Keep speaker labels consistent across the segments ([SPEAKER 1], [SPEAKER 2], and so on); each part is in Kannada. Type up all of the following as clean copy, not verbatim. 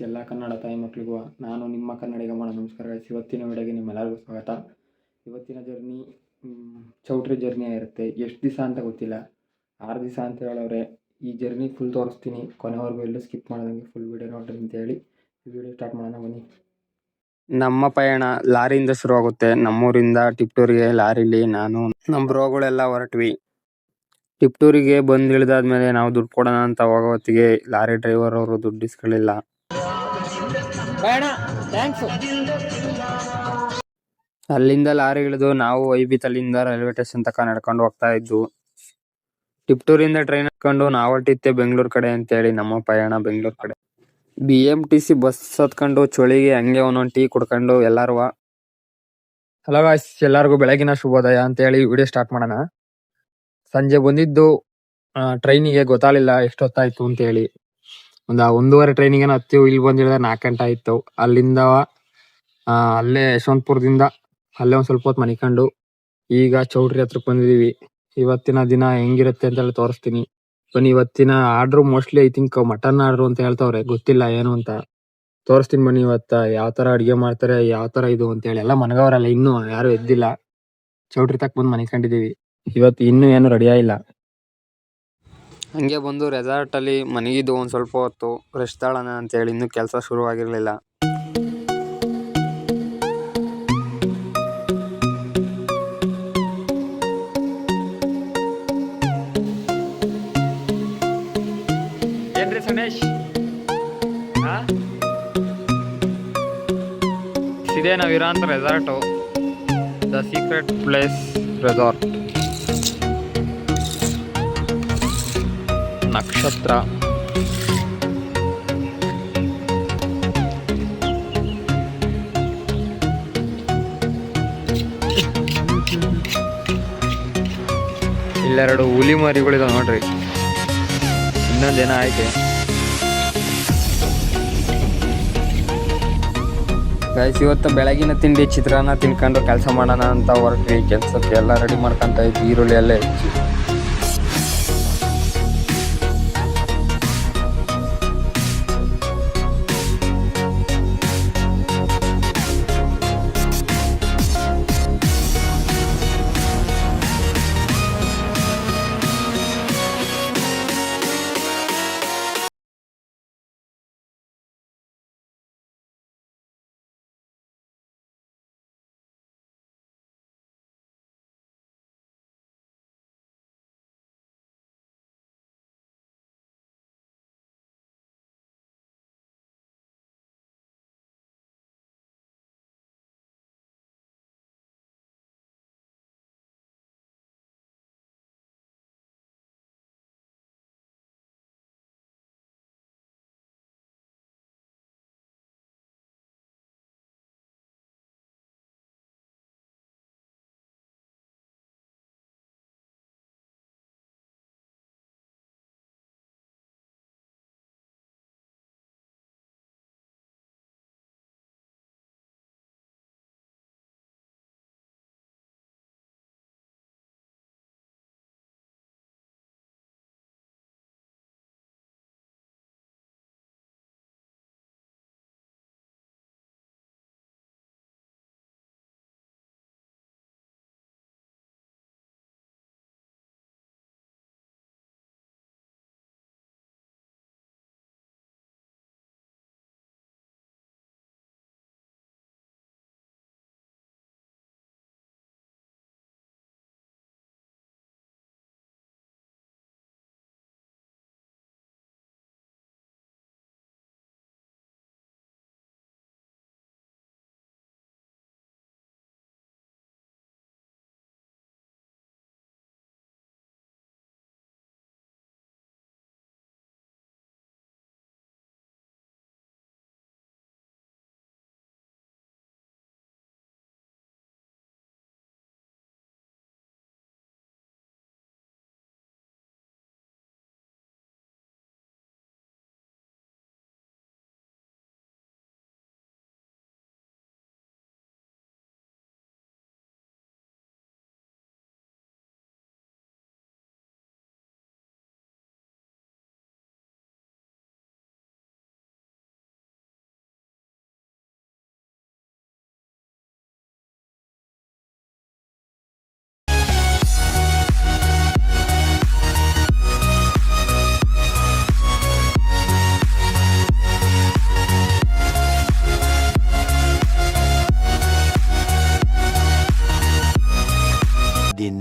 [SPEAKER 1] ಎಲ್ಲ ಕನ್ನಡ ತಾಯಿ ಮಕ್ಕಳಿಗೂ ನಾನು ನಿಮ್ಮ ಕನ್ನಡಿಗ ಮಾಡೋ ನಮಸ್ಕಾರ ಗೈಸ್. ಇವತ್ತಿನ ವಿಡಿಯೋಗೆ ನಿಮ್ಮೆಲ್ಲರಿಗೂ ಸ್ವಾಗತ. ಇವತ್ತಿನ ಜರ್ನಿ ಚೌಟ್ರಿ ಜರ್ನಿ ಆಗಿರುತ್ತೆ. ಎಷ್ಟು ದಿವಸ ಅಂತ ಗೊತ್ತಿಲ್ಲ, 6 ದಿವಸ ಅಂತ ಹೇಳೋರೆ. ಈ ಜರ್ನಿ ಫುಲ್ ತೋರಿಸ್ತೀನಿ, ಕೊನೆವರೆಗೂ ಎಲ್ಲೂ ಸ್ಕಿಪ್ ಮಾಡೋದಂಗೆ ಫುಲ್ ವಿಡಿಯೋ ನೋಡ್ರಿ ಅಂತ ಹೇಳಿ ಈ ವಿಡಿಯೋ ಸ್ಟಾರ್ಟ್ ಮಾಡೋಣ ಬನ್ನಿ. ನಮ್ಮ ಪಯಣ ಲಾರಿಯಿಂದ ಶುರುವಾಗುತ್ತೆ. ನಮ್ಮೂರಿಂದ ಟಿಪ್ಟೂರಿಗೆ ಲಾರಿಲಿ ನಾನು ನಮ್ಮ ಬ್ರೋಗಳೆಲ್ಲ ಹೊರಟ್ವಿ. ಟಿಪ್ಟೂರಿಗೆ ಬಂದು ಇಳಿದಾದ್ಮೇಲೆ ನಾವು ದುಡ್ಡು ಕೊಡೋಣ ಅಂತ ಹೋಗೋ ಹೊತ್ತಿಗೆ ಲಾರಿ ಡ್ರೈವರ್ ಅವರು ದುಡ್ಡು ಇಸ್ಕೊಳ್ಳಿಲ್ಲ. ಅಲ್ಲಿಂದ ಲಾರಿ ಇಳಿದು ನಾವು ಐಬಿತಲ್ಲಿಂದ ರೈಲ್ವೆ ಸ್ಟೇಷನ್ ತನಕ ನಡ್ಕೊಂಡು ಹೋಗ್ತಾ ಇದ್ವು. ಟಿಪ್ಟೂರಿಂದ ಟ್ರೈನ್ ಹತ್ಕೊಂಡು ನಾವು ಹೊರಟಿದ್ದೆ ಬೆಂಗಳೂರು ಕಡೆ ಅಂತೇಳಿ. ನಮ್ಮ ಪಯಣ ಬೆಂಗಳೂರು ಕಡೆ. BMTC ಬಸ್ ಹತ್ಕೊಂಡು ಚಳಿಗೆ ಹಂಗೆ ಒಂದೊಂದು ಟೀ ಕುಡ್ಕೊಂಡು ಎಲ್ಲಾರು ಹಲೋ ಗಾಯ್ಸ್, ಎಲ್ಲರಿಗೂ ಬೆಳಗಿನ ಶುಭೋದಯ ಅಂತೇಳಿ ವಿಡಿಯೋ ಸ್ಟಾರ್ಟ್ ಮಾಡೋಣ. ಸಂಜೆ ಬಂದಿದ್ದು ಟ್ರೈನಿಗೆ, ಗೊತ್ತಾಗಲಿಲ್ಲ ಎಷ್ಟೊತ್ತಾಯ್ತು ಅಂತೇಳಿ. ಒಂದು 1:30 ಟ್ರೈನಿಗೆ ಹತ್ತೀವಿ. ಇಲ್ಲಿ ಬಂದಿಳಿದ 4 ಗಂಟೆ ಆಯ್ತು. ಅಲ್ಲಿಂದ ಅಲ್ಲೇ ಯಶವಂತಪುರದಿಂದ ಅಲ್ಲೇ ಒಂದು ಸ್ವಲ್ಪ ಹೊತ್ತು ಮನಿಕೊಂಡು ಈಗ ಚೌಟ್ರಿ ಹತ್ರಕ್ಕೆ ಬಂದಿದ್ದೀವಿ. ಇವತ್ತಿನ ದಿನ ಹೆಂಗಿರುತ್ತೆ ಅಂತೇಳಿ ತೋರಿಸ್ತೀನಿ ಬನ್ನಿ. ಇವತ್ತಿನ order mostly I think mutton order ಅಂತ ಹೇಳ್ತವ್ರೆ, ಗೊತ್ತಿಲ್ಲ ಏನು ಅಂತ. ತೋರಿಸ್ತೀನಿ ಬನ್ನಿ ಇವತ್ತು ಯಾವ ಥರ ಅಡುಗೆ ಮಾಡ್ತಾರೆ, ಯಾವ ಥರ ಇದು ಅಂತೇಳಿ. ಎಲ್ಲ ಮನಗವರಲ್ಲ, ಇನ್ನೂ ಯಾರು ಎದ್ದಿಲ್ಲ. ಚೌಟ್ರಿ ತಕ್ಕ ಬಂದು ಮನಿಕೊಂಡಿದ್ದೀವಿ. ಇವತ್ತು ಇನ್ನೂ ಏನು ರೆಡಿ ಆಗಿಲ್ಲ. ಹಂಗೆ ಬಂದು ರೆಸಾರ್ಟಲ್ಲಿ ಮನಗಿದ್ದು ಒಂದು ಸ್ವಲ್ಪ ಹೊತ್ತು ರೆಸ್ಟ್ ತಾಳೋಣ ಅಂತೇಳಿ. ಇನ್ನೂ ಕೆಲಸ ಶುರುವಾಗಿರಲಿಲ್ಲ. ಏನ್ರಿ ಸುನೇಶ್, ಇದೇ ನಾವಿರೋಂಥ resort, the secret place resort. ನಕ್ಷತ್ರ ಇಲ್ಲೆರಡು ಹುಲಿ ಮರಿಗಳಿದಾವೆ ನೋಡ್ರಿ. ಇನ್ನೊಂದೇನ ಐತೆ ಗೈಸ್. ಇವತ್ತು ಬೆಳಗಿನ ತಿಂಡಿ ಚಿತ್ರಾನ್ನ ತಿನ್ಕೊಂಡು ಕೆಲಸ ಮಾಡೋಣ ಅಂತ ಹೊರಟ್ವಿ. ಕೆಲಸಕ್ಕೆ ಎಲ್ಲ ರೆಡಿ ಮಾಡ್ಕೊಂತ ಇದ್ವಿ. ಈರುಳ್ಳಿ ಎಲ್ಲ ಹೆಚ್ಚಿ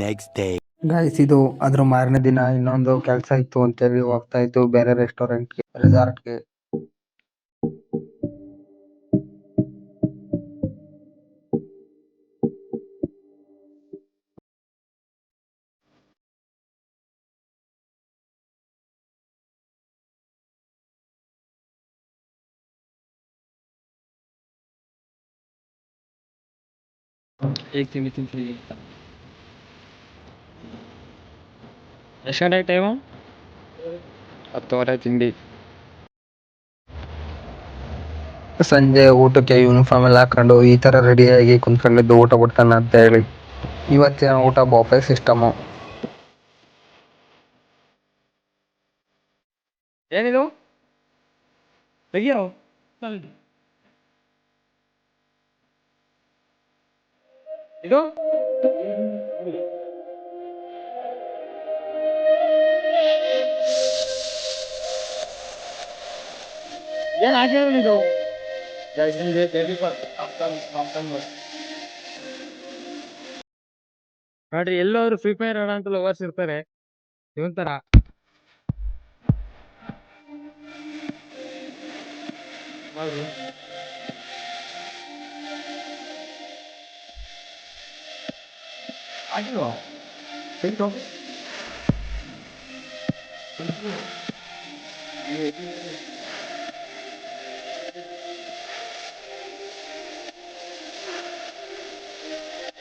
[SPEAKER 2] next day.
[SPEAKER 1] ಗಾಯ್ಸ್ ಇದು ಅದ್ರ ಮಾರನೇ ದಿನ ಇನ್ನೊಂದು ಕೆಲಸ ಇತ್ತು ಅಂತೇಳಿ ಹೋಗ್ತಾ ಇತ್ತು ಬೇರೆ ರೆಸ್ಟೋರೆಂಟ್ಗೆ ರೆಸಾರ್ಟ್ಗೆ.
[SPEAKER 3] ಈಗ ತಿಂತೀನಿ ಎಷ್ಟು ಗಂಟೆ ಟೈಮು? 10:30 ತಿಂಡಿ.
[SPEAKER 1] ಸಂಜೆ ಊಟಕ್ಕೆ ಯೂನಿಫಾರ್ಮ್ ಎಲ್ಲ ಹಾಕೊಂಡು ಈ ತರ ರೆಡಿಯಾಗಿ ಕುಂತ್ಕೊಂಡಿದ್ದು ಊಟ ಬಿಡ್ತಾನ ಅಂತ ಹೇಳಿ. ಇವತ್ತಿನ ಊಟ ಬೊಫೆ ಸಿಸ್ಟಮು.
[SPEAKER 3] ಏನಿದು ತೆಗಿಯೋ ಇದು ಏನು ಹಾಕಿರೋದು? ನೋಡ್ರಿ ಎಲ್ಲೋದ್ರು ಫ್ರೀ ಫೈರ್ ಆಡ ಅಂತ ಲವರ್ಸ್ ಇರ್ತಾರೆ ಇವನ್ ತರ.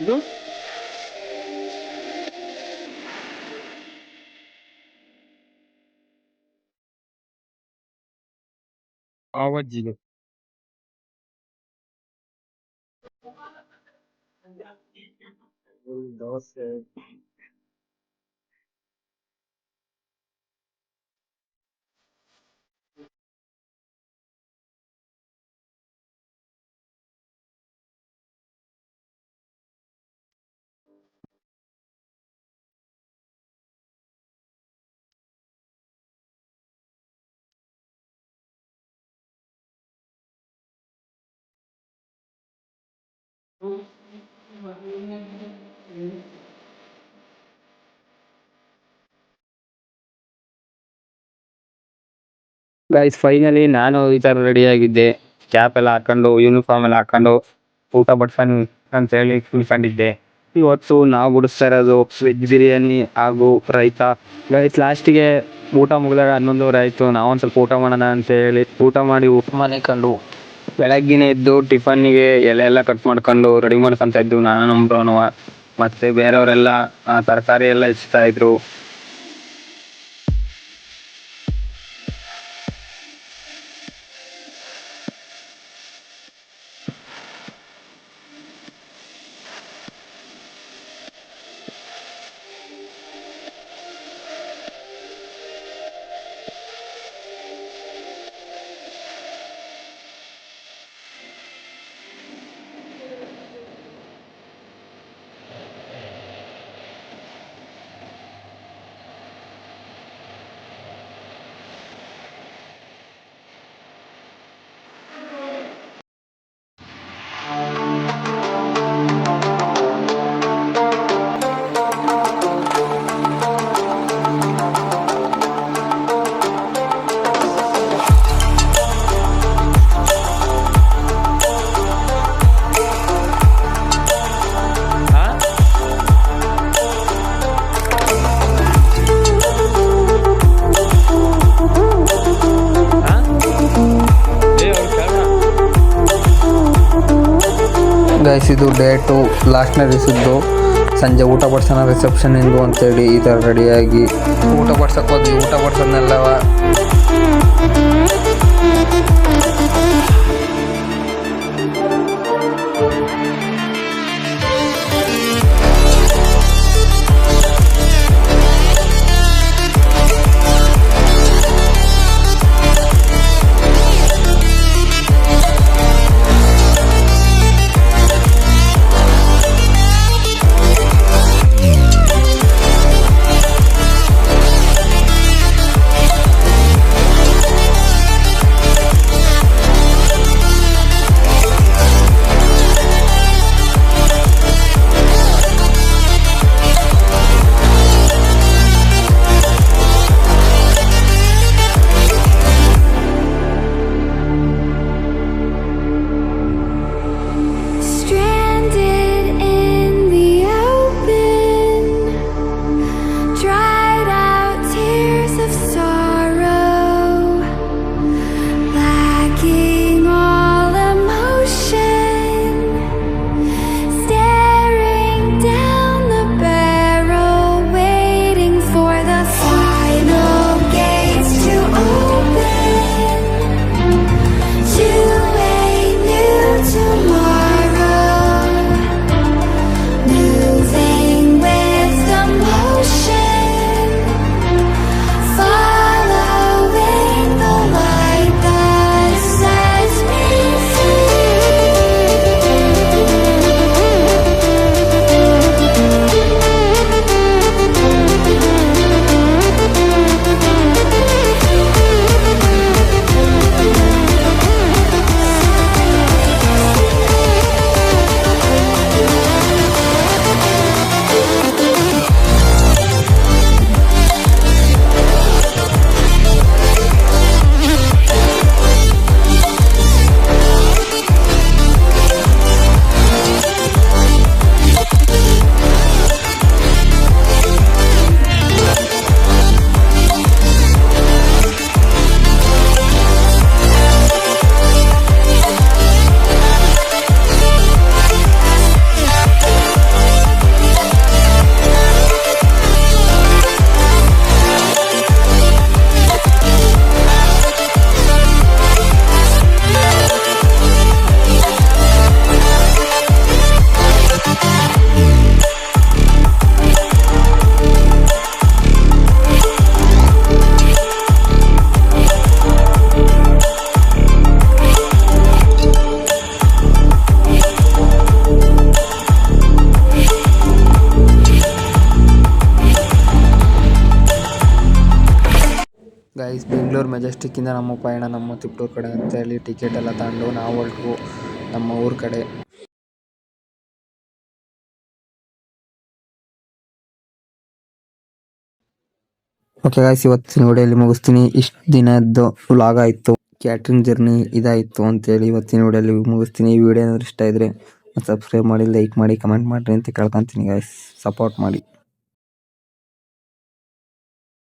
[SPEAKER 3] ಇದು ಆವಜ್ಜಿಗೆ ದೋಸೆ.
[SPEAKER 1] ಗೈಸ್ ಫೈನಲಿ ನಾನು ಈ ತರ ರೆಡಿ ಆಗಿದ್ದೆ, ಕ್ಯಾಪ್ ಎಲ್ಲ ಹಾಕೊಂಡು ಯೂನಿಫಾರ್ಮ್ ಎಲ್ಲ ಹಾಕೊಂಡು ಊಟ ಬಡ್ಸನ್ ಅಂತ ಹೇಳಿ ಕುಳ್ಕೊಂಡಿದ್ದೆ. ಇವತ್ತು ನಾವು ಬಿಡಿಸ್ತಾ ಇರೋದು ವೆಜ್ ಬಿರಿಯಾನಿ ಹಾಗೂ ರೈತ. ಗೈಸ್ ಲಾಸ್ಟಿಗೆ ಊಟ ಮುಗಿದಾಗ 11:00 ಆಯಿತು. ನಾವೊಂದು ಸ್ವಲ್ಪ ಊಟ ಮಾಡೋಣ ಅಂತ ಹೇಳಿ ಊಟ ಮಾಡಿ ಊಟ ಮಾಡಿಕೊಂಡು ಬೆಳಗ್ಗಿನ ಎದ್ದು ಟಿಫನ್ನಿಗೆ ಎಲೆ ಎಲ್ಲ ಕಟ್ ಮಾಡ್ಕೊಂಡು ರೆಡಿ ಮಾಡ್ಕೊಂತ ಇದ್ದು ನಾನು ನಮ್ಮ ಬ್ರೋನು. ಮತ್ತೆ ಬೇರೆಯವರೆಲ್ಲ ತರಕಾರಿ ಎಲ್ಲ ಹೆಚ್ಚ್ತಾ ಇದ್ರು. ಗೈಸ್ ಇದು ಡೇ 2 ಲಾಸ್ಟ್ನೇ ದಿವಸದ್ದು ಸಂಜೆ ಊಟ ಬಡ್ಸೋಣ ರಿಸೆಪ್ಷನ್ ಎಂದು ಅಂತೇಳಿ ಈ ಥರ ರೆಡಿಯಾಗಿ ಊಟ ಬಡ್ಸಕ್ಕೆ ಹೋದ್ವಿ. ಊಟ ಬಡ್ಸೋದ್ನೆಲ್ಲವ ಗೈಸ್, ಬೆಂಗಳೂರು ಮೆಜೆಸ್ಟಿಕ್ ಇಂದ ನಮ್ಮ ಪಯಣ ನಮ್ಮ ತಿಪ್ಟೂರ್ ಕಡೆ ಅಂತ ಹೇಳಿ ಟಿಕೆಟ್ ಎಲ್ಲ ತಗೊಂಡು ನಾವು ಹೊರಟು ನಮ್ಮ ಊರ್ ಕಡೆ. ಓಕೆ ಗಾಯ್ಸ್, ಇವತ್ತಿನ ವಿಡಿಯೋಲಿ ಮುಗಿಸ್ತೀನಿ. ಇಷ್ಟು ದಿನದ್ದು ವ್ಲಾಗ್ ಆಯಿತು, ಕ್ಯಾಟ್ರಿಂಗ್ ಜರ್ನಿ ಇದಾಯಿತು ಅಂತೇಳಿ ಇವತ್ತಿನ ವಿಡಿಯೋಲಿ ಮುಗಿಸ್ತೀನಿ. ಈ ವಿಡಿಯೋ ಏನಾದ್ರು ಇಷ್ಟ ಇದ್ರೆ ಸಬ್ಸ್ಕ್ರೈಬ್ ಮಾಡಿ, ಲೈಕ್ ಮಾಡಿ, ಕಮೆಂಟ್ ಮಾಡಿರಿ ಅಂತ ಕೇಳ್ಕೊತೀನಿ ಗಾಯ್ಸ್. ಸಪೋರ್ಟ್ ಮಾಡಿ.